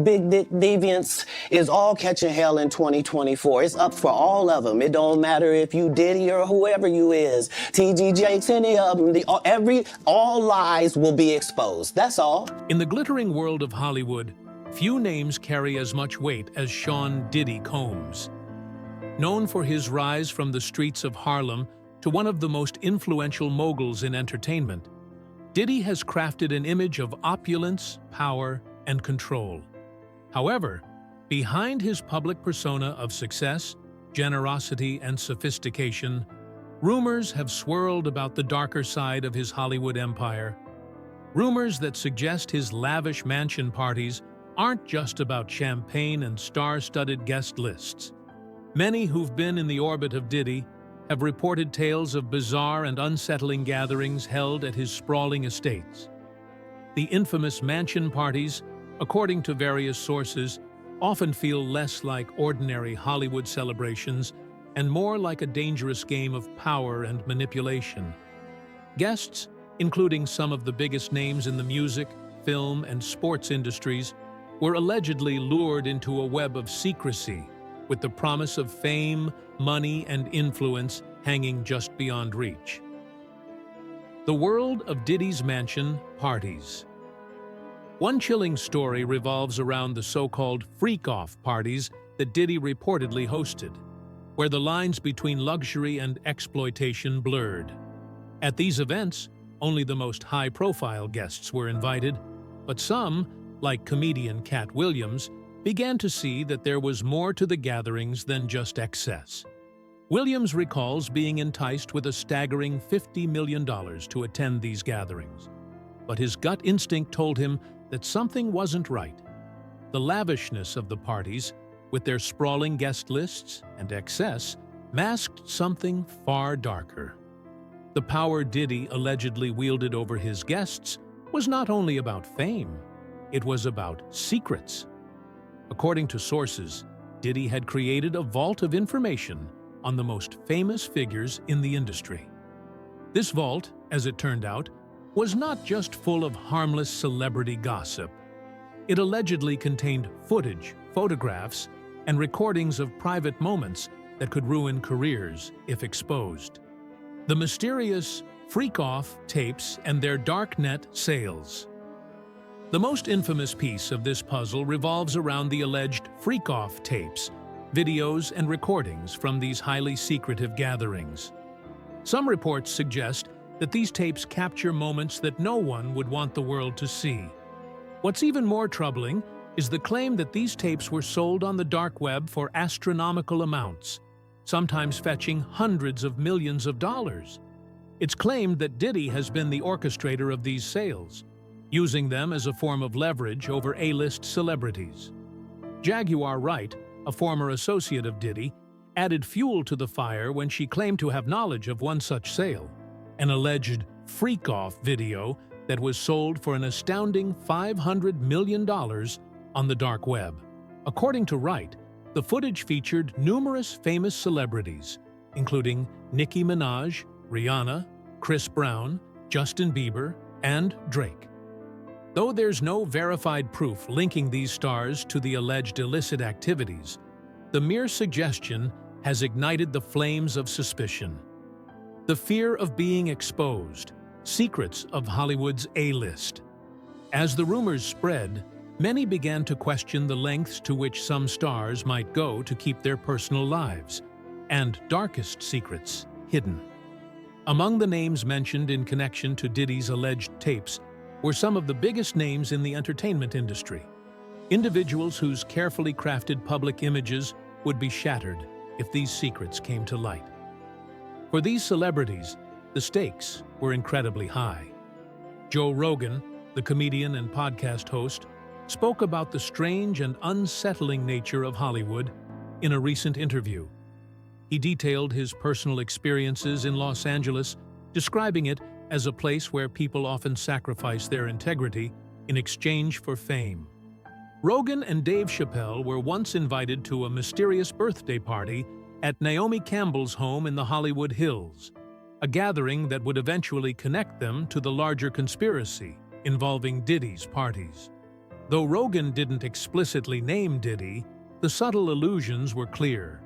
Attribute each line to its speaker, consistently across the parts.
Speaker 1: big deviants is all catching hell in 2024. It's up for all of them. It don't matter if you Diddy or whoever you is, TG Jakes, any of them. All lies will be exposed. That's all.
Speaker 2: In the glittering world of Hollywood, few names carry as much weight as Sean Diddy Combs. Known for his rise from the streets of Harlem to one of the most influential moguls in entertainment, Diddy has crafted an image of opulence, power, and control. However, behind his public persona of success, generosity, and sophistication, rumors have swirled about the darker side of his Hollywood empire. Rumors that suggest his lavish mansion parties aren't just about champagne and star-studded guest lists. Many who've been in the orbit of Diddy have reported tales of bizarre and unsettling gatherings held at his sprawling estates. The infamous mansion parties, according to various sources, often feel less like ordinary Hollywood celebrations and more like a dangerous game of power and manipulation. Guests, including some of the biggest names in the music, film, and sports industries, were allegedly lured into a web of secrecy, with the promise of fame, money, and influence hanging just beyond reach. The world of Diddy's mansion parties. One chilling story revolves around the so-called freak-off parties that Diddy reportedly hosted, where the lines between luxury and exploitation blurred. At these events, only the most high-profile guests were invited, but some, like comedian Katt Williams, began to see that there was more to the gatherings than just excess. Williams recalls being enticed with a staggering $50 million to attend these gatherings. But his gut instinct told him that something wasn't right. The lavishness of the parties, with their sprawling guest lists and excess, masked something far darker. The power Diddy allegedly wielded over his guests was not only about fame, it was about secrets. According to sources, Diddy had created a vault of information on the most famous figures in the industry. This vault, as it turned out, was not just full of harmless celebrity gossip. It allegedly contained footage, photographs, and recordings of private moments that could ruin careers if exposed. The mysterious freak-off tapes and their darknet sales. The most infamous piece of this puzzle revolves around the alleged freak-off tapes, videos, and recordings from these highly secretive gatherings. Some reports suggest that these tapes capture moments that no one would want the world to see. What's even more troubling is the claim that these tapes were sold on the dark web for astronomical amounts, sometimes fetching hundreds of millions of dollars. It's claimed that Diddy has been the orchestrator of these sales, using them as a form of leverage over A-list celebrities. Jaguar Wright, a former associate of Diddy, added fuel to the fire when she claimed to have knowledge of one such sale, an alleged freak-off video that was sold for an astounding $500 million on the dark web. According to Wright, the footage featured numerous famous celebrities, including Nicki Minaj, Rihanna, Chris Brown, Justin Bieber, and Drake. Though there's no verified proof linking these stars to the alleged illicit activities, the mere suggestion has ignited the flames of suspicion. The fear of being exposed, secrets of Hollywood's A-list. As the rumors spread, many began to question the lengths to which some stars might go to keep their personal lives and darkest secrets hidden. Among the names mentioned in connection to Diddy's alleged tapes were some of the biggest names in the entertainment industry, individuals whose carefully crafted public images would be shattered if these secrets came to light. For these celebrities, the stakes were incredibly high. Joe Rogan, the comedian and podcast host, spoke about the strange and unsettling nature of Hollywood in a recent interview. He detailed his personal experiences in Los Angeles, describing it as a place where people often sacrifice their integrity in exchange for fame. Rogan and Dave Chappelle were once invited to a mysterious birthday party at Naomi Campbell's home in the Hollywood Hills, a gathering that would eventually connect them to the larger conspiracy involving Diddy's parties. Though Rogan didn't explicitly name Diddy, the subtle allusions were clear.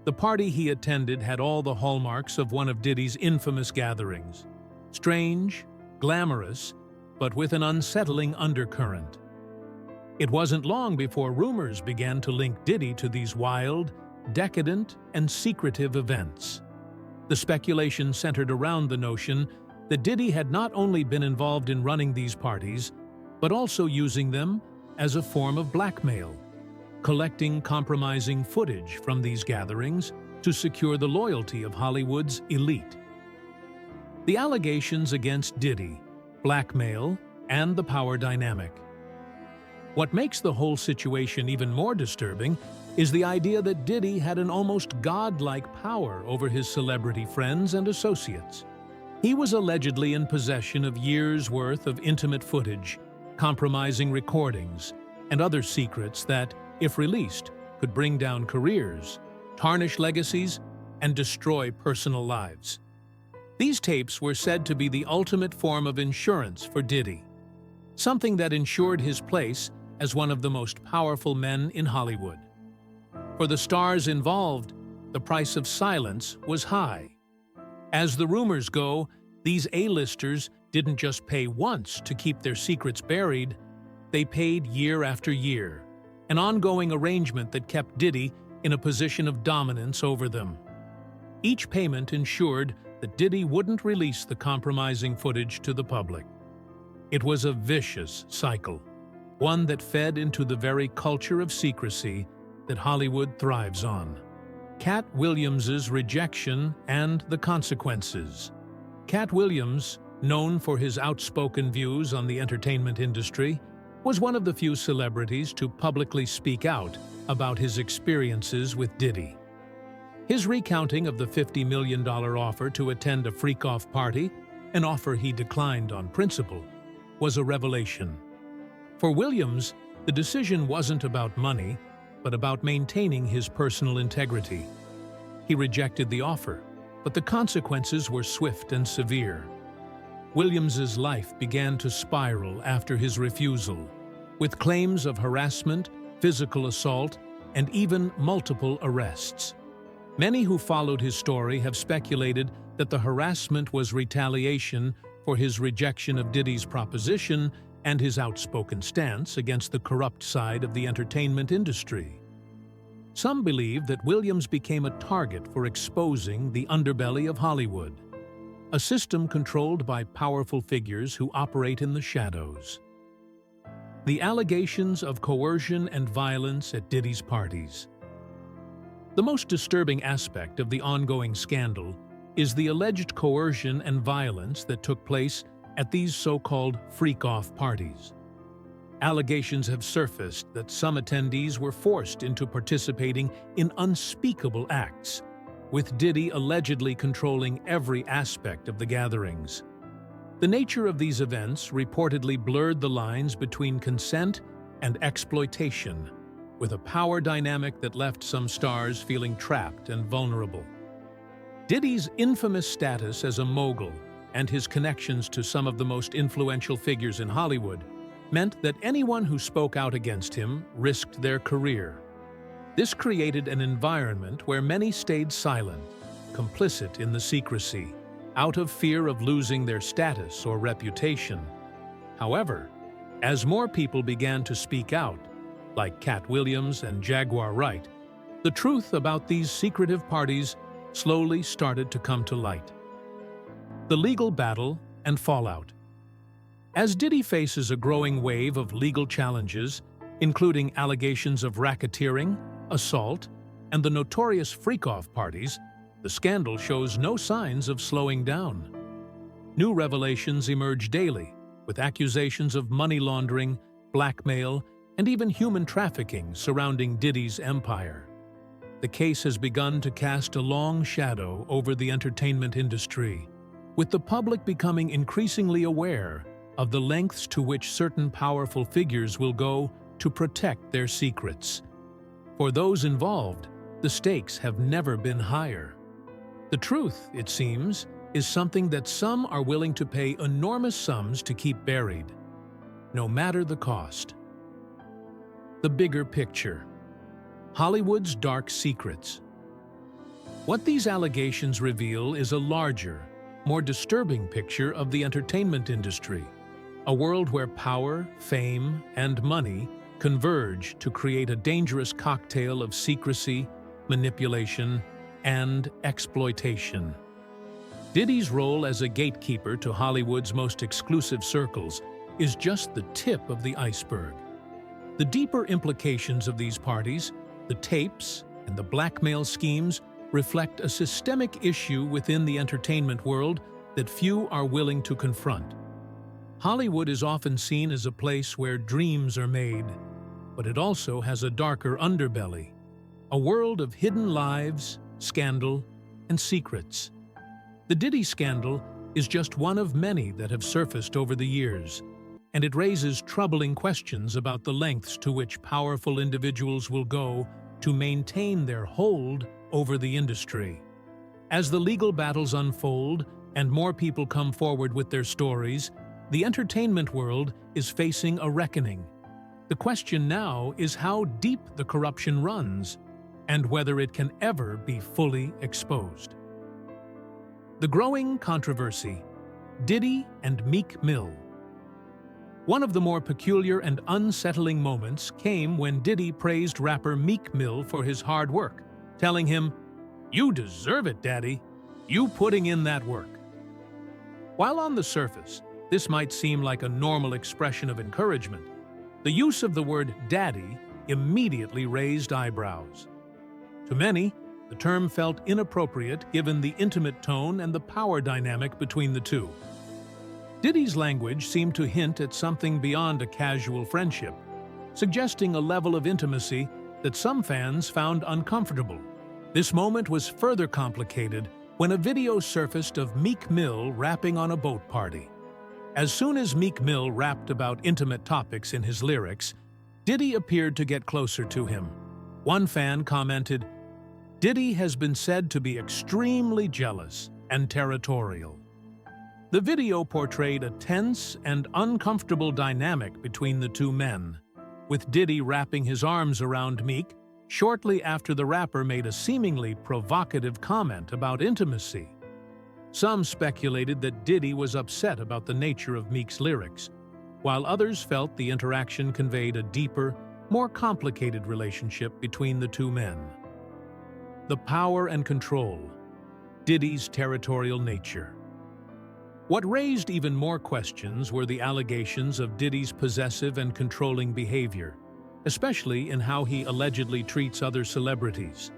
Speaker 2: The party he attended had all the hallmarks of one of Diddy's infamous gatherings. Strange, glamorous, but with an unsettling undercurrent. It wasn't long before rumors began to link Diddy to these wild, decadent, and secretive events. The speculation centered around the notion that Diddy had not only been involved in running these parties, but also using them as a form of blackmail, collecting compromising footage from these gatherings to secure the loyalty of Hollywood's elite. The allegations against Diddy, blackmail, and the power dynamic. What makes the whole situation even more disturbing is the idea that Diddy had an almost godlike power over his celebrity friends and associates. He was allegedly in possession of years' worth of intimate footage, compromising recordings, and other secrets that, if released, could bring down careers, tarnish legacies, and destroy personal lives. These tapes were said to be the ultimate form of insurance for Diddy, something that ensured his place as one of the most powerful men in Hollywood. For the stars involved, the price of silence was high. As the rumors go, these A-listers didn't just pay once to keep their secrets buried, they paid year after year, an ongoing arrangement that kept Diddy in a position of dominance over them. Each payment ensured that Diddy wouldn't release the compromising footage to the public. It was a vicious cycle, one that fed into the very culture of secrecy that Hollywood thrives on. Katt Williams's rejection and the consequences. Katt Williams, known for his outspoken views on the entertainment industry, was one of the few celebrities to publicly speak out about his experiences with Diddy. His recounting of the $50 million offer to attend a freak-off party, an offer he declined on principle, was a revelation. For Williams, the decision wasn't about money, but about maintaining his personal integrity. He rejected the offer, but the consequences were swift and severe. Williams's life began to spiral after his refusal, with claims of harassment, physical assault, and even multiple arrests. Many who followed his story have speculated that the harassment was retaliation for his rejection of Diddy's proposition and his outspoken stance against the corrupt side of the entertainment industry. Some believe that Williams became a target for exposing the underbelly of Hollywood, a system controlled by powerful figures who operate in the shadows. The allegations of coercion and violence at Diddy's parties. The most disturbing aspect of the ongoing scandal is the alleged coercion and violence that took place at these so-called freak-off parties. Allegations have surfaced that some attendees were forced into participating in unspeakable acts, with Diddy allegedly controlling every aspect of the gatherings. The nature of these events reportedly blurred the lines between consent and exploitation, with a power dynamic that left some stars feeling trapped and vulnerable. Diddy's infamous status as a mogul and his connections to some of the most influential figures in Hollywood meant that anyone who spoke out against him risked their career. This created an environment where many stayed silent, complicit in the secrecy, out of fear of losing their status or reputation. However, as more people began to speak out, like Katt Williams and Jaguar Wright, the truth about these secretive parties slowly started to come to light. The legal battle and fallout. As Diddy faces a growing wave of legal challenges, including allegations of racketeering, assault, and the notorious freak-off parties, the scandal shows no signs of slowing down. New revelations emerge daily, with accusations of money laundering, blackmail, and even human trafficking surrounding Diddy's empire. The case has begun to cast a long shadow over the entertainment industry, with the public becoming increasingly aware of the lengths to which certain powerful figures will go to protect their secrets. For those involved, the stakes have never been higher. The truth, it seems, is something that some are willing to pay enormous sums to keep buried, no matter the cost. The bigger picture. Hollywood's dark secrets. What these allegations reveal is a larger, more disturbing picture of the entertainment industry, a world where power, fame, and money converge to create a dangerous cocktail of secrecy, manipulation, and exploitation. Diddy's role as a gatekeeper to Hollywood's most exclusive circles is just the tip of the iceberg. The deeper implications of these parties, the tapes, and the blackmail schemes reflect a systemic issue within the entertainment world that few are willing to confront. Hollywood is often seen as a place where dreams are made, but it also has a darker underbelly, a world of hidden lives, scandal, and secrets. The Diddy scandal is just one of many that have surfaced over the years, and it raises troubling questions about the lengths to which powerful individuals will go to maintain their hold over the industry. As the legal battles unfold and more people come forward with their stories, the entertainment world is facing a reckoning. The question now is how deep the corruption runs and whether it can ever be fully exposed. The growing controversy, Diddy and Meek Mill. One of the more peculiar and unsettling moments came when Diddy praised rapper Meek Mill for his hard work, telling him, "You deserve it, Daddy. You putting in that work." While on the surface, this might seem like a normal expression of encouragement, the use of the word daddy immediately raised eyebrows. To many, the term felt inappropriate given the intimate tone and the power dynamic between the two. Diddy's language seemed to hint at something beyond a casual friendship, suggesting a level of intimacy that some fans found uncomfortable. This moment was further complicated when a video surfaced of Meek Mill rapping on a boat party. As soon as Meek Mill rapped about intimate topics in his lyrics, Diddy appeared to get closer to him. One fan commented, "Diddy has been said to be extremely jealous and territorial." The video portrayed a tense and uncomfortable dynamic between the two men, with Diddy wrapping his arms around Meek shortly after the rapper made a seemingly provocative comment about intimacy. Some speculated that Diddy was upset about the nature of Meek's lyrics, while others felt the interaction conveyed a deeper, more complicated relationship between the two men. The power and control, Diddy's territorial nature. What raised even more questions were the allegations of Diddy's possessive and controlling behavior, especially in how he allegedly treats other celebrities.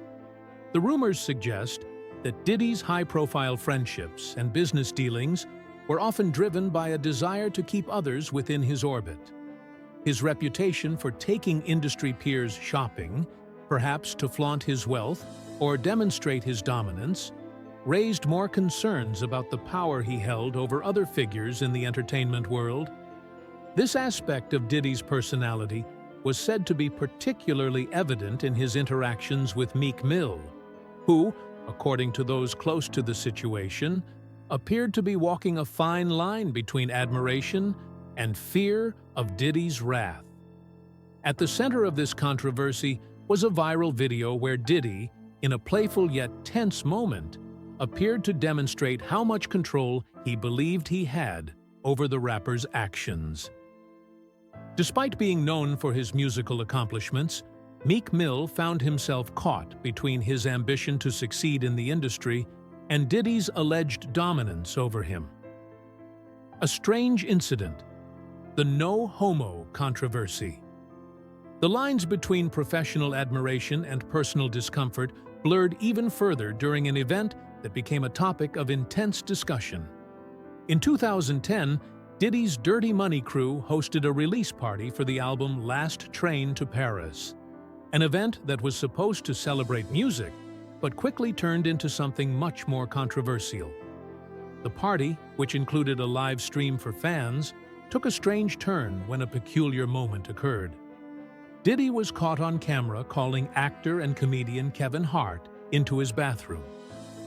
Speaker 2: The rumors suggest that Diddy's high-profile friendships and business dealings were often driven by a desire to keep others within his orbit. His reputation for taking industry peers shopping, perhaps to flaunt his wealth or demonstrate his dominance, raised more concerns about the power he held over other figures in the entertainment world. This aspect of Diddy's personality was said to be particularly evident in his interactions with Meek Mill, who, according to those close to the situation, appeared to be walking a fine line between admiration and fear of Diddy's wrath. At the center of this controversy was a viral video where Diddy, in a playful yet tense moment, appeared to demonstrate how much control he believed he had over the rapper's actions. Despite being known for his musical accomplishments, Meek Mill found himself caught between his ambition to succeed in the industry and Diddy's alleged dominance over him. A strange incident, the no homo controversy. The lines between professional admiration and personal discomfort blurred even further during an event that became a topic of intense discussion. In 2010, Diddy's Dirty Money crew hosted a release party for the album Last Train to Paris, an event that was supposed to celebrate music, but quickly turned into something much more controversial. The party, which included a live stream for fans, took a strange turn when a peculiar moment occurred. Diddy was caught on camera calling actor and comedian Kevin Hart into his bathroom,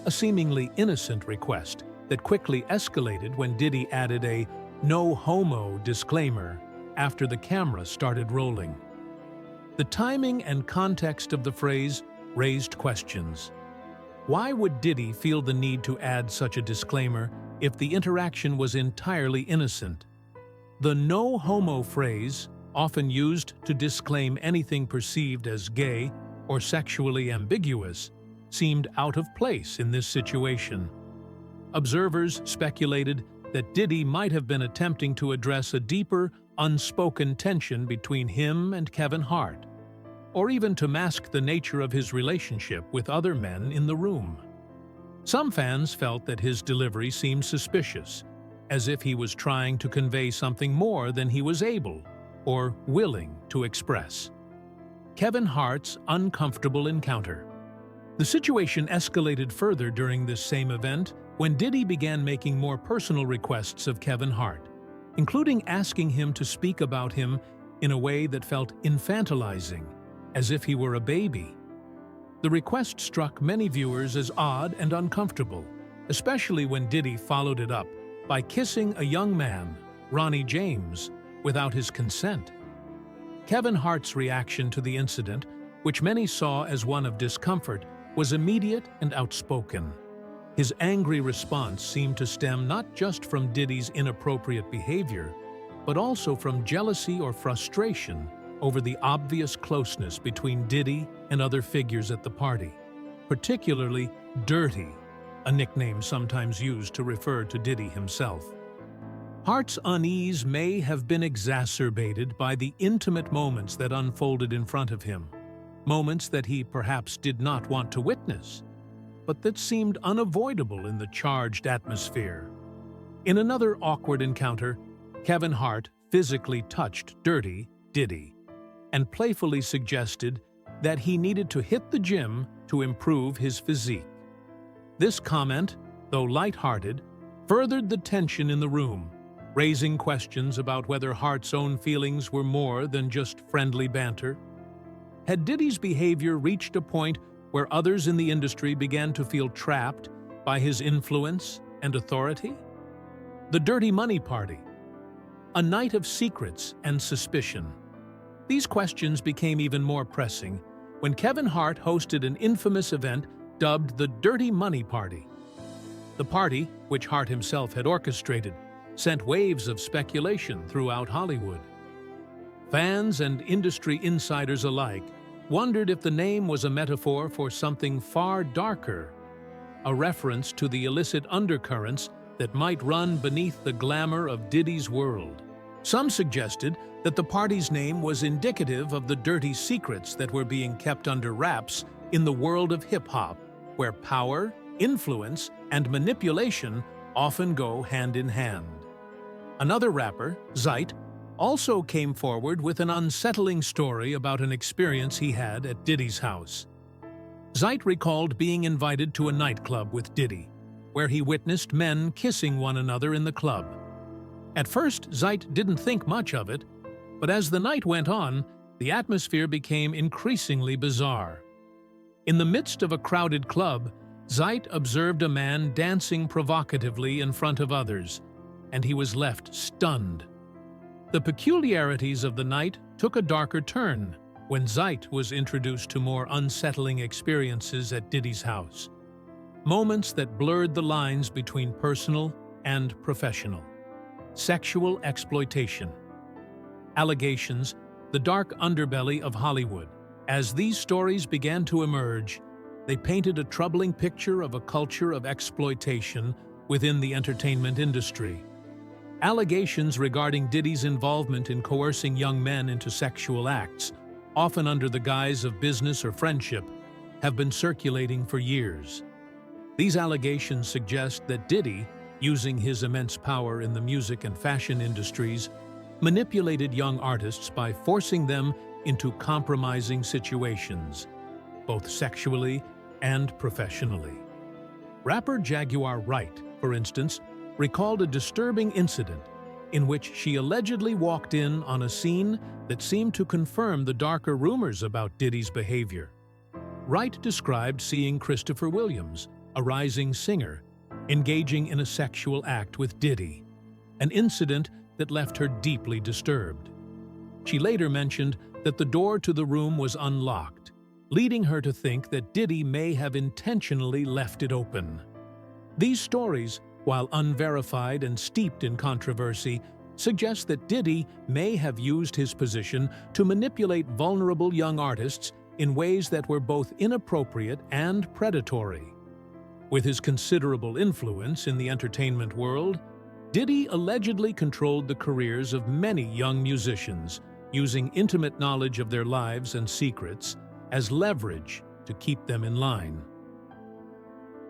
Speaker 2: a seemingly innocent request that quickly escalated when Diddy added a "no homo" disclaimer after the camera started rolling. The timing and context of the phrase raised questions. Why would Diddy feel the need to add such a disclaimer if the interaction was entirely innocent? The no homo phrase, often used to disclaim anything perceived as gay or sexually ambiguous, seemed out of place in this situation. Observers speculated that Diddy might have been attempting to address a deeper, unspoken tension between him and Kevin Hart, or even to mask the nature of his relationship with other men in the room. Some fans felt that his delivery seemed suspicious, as if he was trying to convey something more than he was able or willing to express. Kevin Hart's uncomfortable encounter. The situation escalated further during this same event when Diddy began making more personal requests of Kevin Hart, including asking him to speak about him in a way that felt infantilizing, as if he were a baby. The request struck many viewers as odd and uncomfortable, especially when Diddy followed it up by kissing a young man, Ronnie James, without his consent. Kevin Hart's reaction to the incident, which many saw as one of discomfort, was immediate and outspoken. His angry response seemed to stem not just from Diddy's inappropriate behavior, but also from jealousy or frustration over the obvious closeness between Diddy and other figures at the party, particularly Dirty, a nickname sometimes used to refer to Diddy himself. Hart's unease may have been exacerbated by the intimate moments that unfolded in front of him, moments that he perhaps did not want to witness, but that seemed unavoidable in the charged atmosphere. In another awkward encounter, Kevin Hart physically touched Dirty Diddy and playfully suggested that he needed to hit the gym to improve his physique. This comment, though lighthearted, furthered the tension in the room, raising questions about whether Hart's own feelings were more than just friendly banter. Had Diddy's behavior reached a point where others in the industry began to feel trapped by his influence and authority? The Dirty Money Party. A night of secrets and suspicion. These questions became even more pressing when Kevin Hart hosted an infamous event dubbed the Dirty Money Party. The party, which Hart himself had orchestrated, sent waves of speculation throughout Hollywood. Fans and industry insiders alike wondered if the name was a metaphor for something far darker, a reference to the illicit undercurrents that might run beneath the glamour of Diddy's world. Some suggested that the party's name was indicative of the dirty secrets that were being kept under wraps in the world of hip-hop, where power, influence, and manipulation often go hand in hand. Another rapper, Zeit, also came forward with an unsettling story about an experience he had at Diddy's house. Zeit recalled being invited to a nightclub with Diddy, where he witnessed men kissing one another in the club. At first, Zeit didn't think much of it, but as the night went on, the atmosphere became increasingly bizarre. In the midst of a crowded club, Zeit observed a man dancing provocatively in front of others, and he was left stunned. The peculiarities of the night took a darker turn when Zeit was introduced to more unsettling experiences at Diddy's house. Moments that blurred the lines between personal and professional. Sexual exploitation. Allegations, the dark underbelly of Hollywood. As these stories began to emerge, they painted a troubling picture of a culture of exploitation within the entertainment industry. Allegations regarding Diddy's involvement in coercing young men into sexual acts, often under the guise of business or friendship, have been circulating for years. These allegations suggest that Diddy, using his immense power in the music and fashion industries, manipulated young artists by forcing them into compromising situations, both sexually and professionally. Rapper Jaguar Wright, for instance, recalled a disturbing incident in which she allegedly walked in on a scene that seemed to confirm the darker rumors about Diddy's behavior. Wright described seeing Christopher Williams, a rising singer, engaging in a sexual act with Diddy, an incident that left her deeply disturbed. She later mentioned that the door to the room was unlocked, leading her to think that Diddy may have intentionally left it open. These stories, while unverified and steeped in controversy, suggest that Diddy may have used his position to manipulate vulnerable young artists in ways that were both inappropriate and predatory. With his considerable influence in the entertainment world, Diddy allegedly controlled the careers of many young musicians, using intimate knowledge of their lives and secrets as leverage to keep them in line.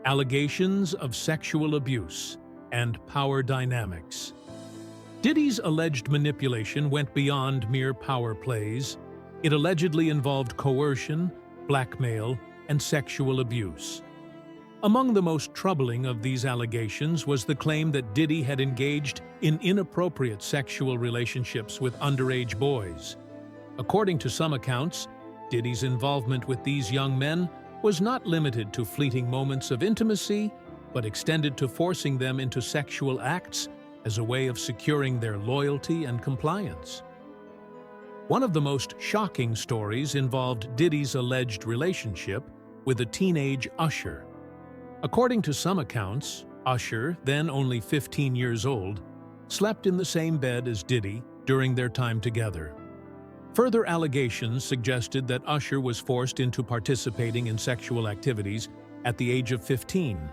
Speaker 2: Allegations of sexual abuse and power dynamics. Diddy's alleged manipulation went beyond mere power plays. It allegedly involved coercion, blackmail, and sexual abuse. Among the most troubling of these allegations was the claim that Diddy had engaged in inappropriate sexual relationships with underage boys. According to some accounts, Diddy's involvement with these young men was not limited to fleeting moments of intimacy, but extended to forcing them into sexual acts as a way of securing their loyalty and compliance. One of the most shocking stories involved Diddy's alleged relationship with a teenage usher. According to some accounts, Usher, then only 15 years old, slept in the same bed as Diddy during their time together. Further allegations suggested that Usher was forced into participating in sexual activities at the age of 15,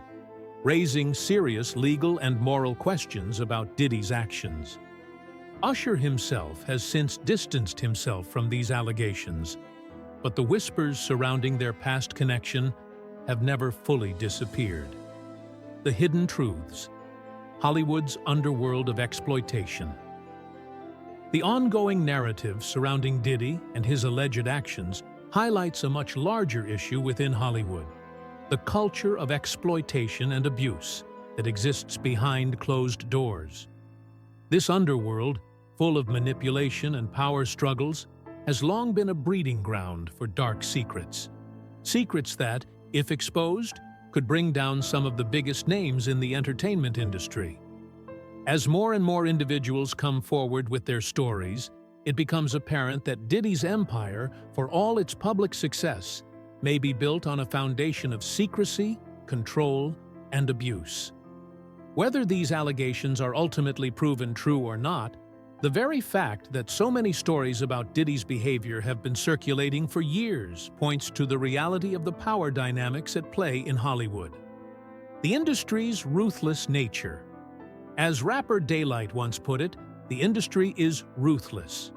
Speaker 2: raising serious legal and moral questions about Diddy's actions. Usher himself has since distanced himself from these allegations, but the whispers surrounding their past connection have never fully disappeared. The hidden truths, Hollywood's underworld of exploitation. The ongoing narrative surrounding Diddy and his alleged actions highlights a much larger issue within Hollywood: the culture of exploitation and abuse that exists behind closed doors. This underworld, full of manipulation and power struggles, has long been a breeding ground for dark secrets. Secrets that, if exposed, could bring down some of the biggest names in the entertainment industry. As more and more individuals come forward with their stories, it becomes apparent that Diddy's empire, for all its public success, may be built on a foundation of secrecy, control, and abuse. Whether these allegations are ultimately proven true or not, the very fact that so many stories about Diddy's behavior have been circulating for years points to the reality of the power dynamics at play in Hollywood. The industry's ruthless nature. As rapper Daylight once put it, the industry is ruthless.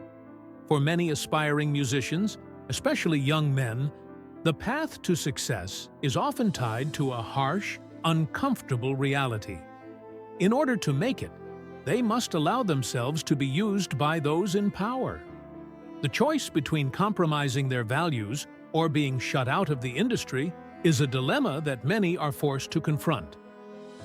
Speaker 2: For many aspiring musicians, especially young men, the path to success is often tied to a harsh, uncomfortable reality. In order to make it, they must allow themselves to be used by those in power. The choice between compromising their values or being shut out of the industry is a dilemma that many are forced to confront.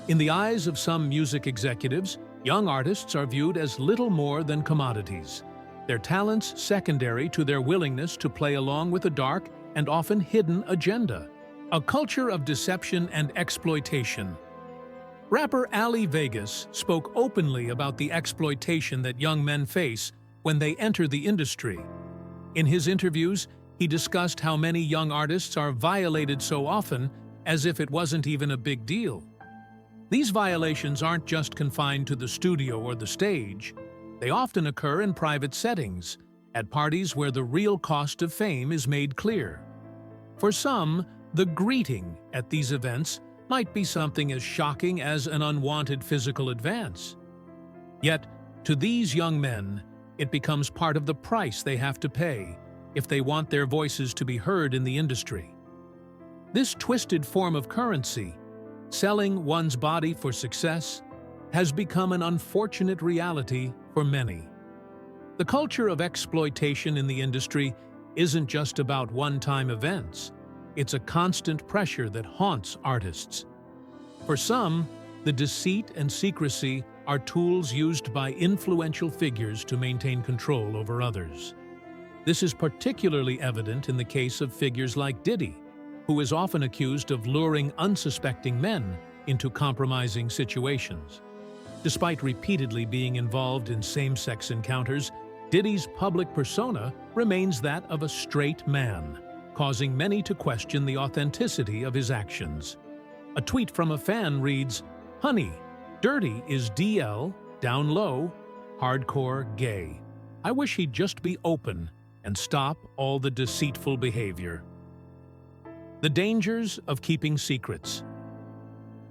Speaker 2: In the eyes of some music executives, young artists are viewed as little more than commodities, their talents secondary to their willingness to play along with a dark and often hidden agenda. A culture of deception and exploitation. Rapper Ali Vegas spoke openly about the exploitation that young men face when they enter the industry. In his interviews, he discussed how many young artists are violated so often as if it wasn't even a big deal. These violations aren't just confined to the studio or the stage. They often occur in private settings, at parties where the real cost of fame is made clear. For some, the greeting at these events might be something as shocking as an unwanted physical advance. Yet, to these young men, it becomes part of the price they have to pay if they want their voices to be heard in the industry. This twisted form of currency, selling one's body for success, has become an unfortunate reality for many. The culture of exploitation in the industry isn't just about one-time events. It's a constant pressure that haunts artists. For some, the deceit and secrecy are tools used by influential figures to maintain control over others. This is particularly evident in the case of figures like Diddy, who is often accused of luring unsuspecting men into compromising situations. Despite repeatedly being involved in same-sex encounters, Diddy's public persona remains that of a straight man, causing many to question the authenticity of his actions. A tweet from a fan reads, "Honey, dirty is DL, down low, hardcore gay. I wish he'd just be open and stop all the deceitful behavior." The dangers of keeping secrets.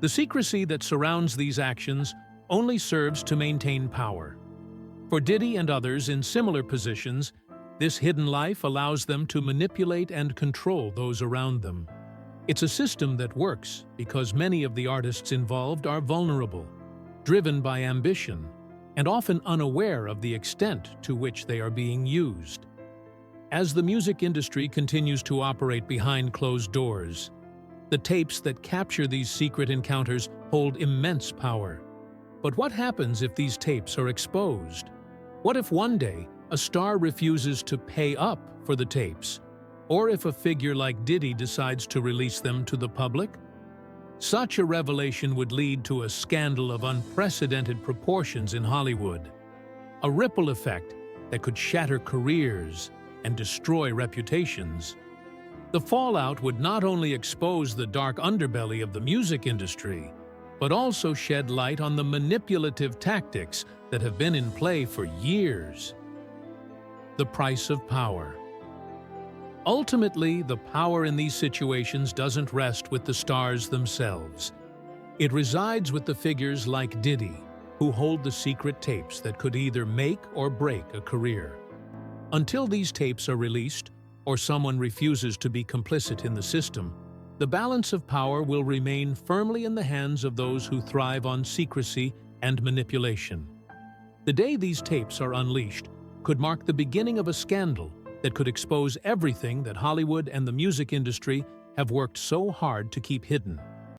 Speaker 2: The secrecy that surrounds these actions only serves to maintain power. For Diddy and others in similar positions, this hidden life allows them to manipulate and control those around them. It's a system that works because many of the artists involved are vulnerable, driven by ambition, and often unaware of the extent to which they are being used. As the music industry continues to operate behind closed doors, the tapes that capture these secret encounters hold immense power. But what happens if these tapes are exposed? What if one day a star refuses to pay up for the tapes? Or if a figure like Diddy decides to release them to the public? Such a revelation would lead to a scandal of unprecedented proportions in Hollywood. A ripple effect that could shatter careers and destroy reputations. The fallout would not only expose the dark underbelly of the music industry, but also shed light on the manipulative tactics that have been in play for years. The price of power. Ultimately, the power in these situations doesn't rest with the stars themselves. It resides with the figures like Diddy, who hold the secret tapes that could either make or break a career. Until these tapes are released, or someone refuses to be complicit in the system, the balance of power will remain firmly in the hands of those who thrive on secrecy and manipulation. The day these tapes are unleashed could mark the beginning of a scandal that could expose everything that Hollywood and the music industry have worked so hard to keep hidden.